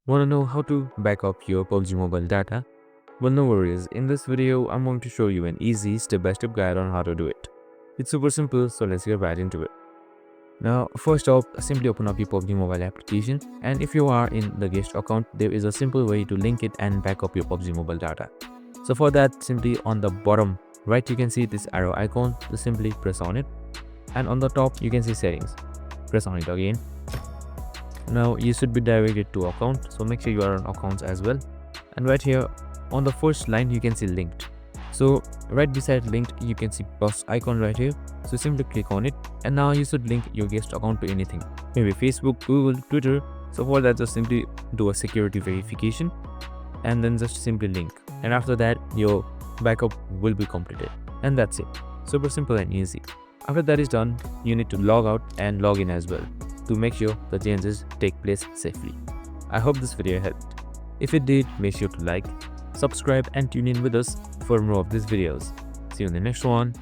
Want to know how to back up your PUBG Mobile data? Well, no worries. In this video, I'm going to show you an easy step-by-step guide on how to do it. It's super simple, so let's get right into it. Now, first off, simply open up your PUBG Mobile application, and if you are in the guest account, there is a simple way to link it and back up your PUBG Mobile data. So for that, simply on the bottom right, you can see this arrow icon. Just simply press on it, and on the top, you can see settings. Press on it again. Now you should be directed to account, so make sure you are on accounts as well. And right here on the first line you can see linked. So right beside linked you can see plus icon right here, so simply click on it, and now you should link your guest account to anything, maybe Facebook, Google, Twitter. So for that, just simply do a security verification and then just simply link, and after that your backup will be completed, and that's it. Super simple and easy. After that is done, you need to log out and log in as well to make sure the changes take place safely. I hope this video helped. If it did, make sure to like, subscribe and tune in with us for more of these videos. See you in the next one.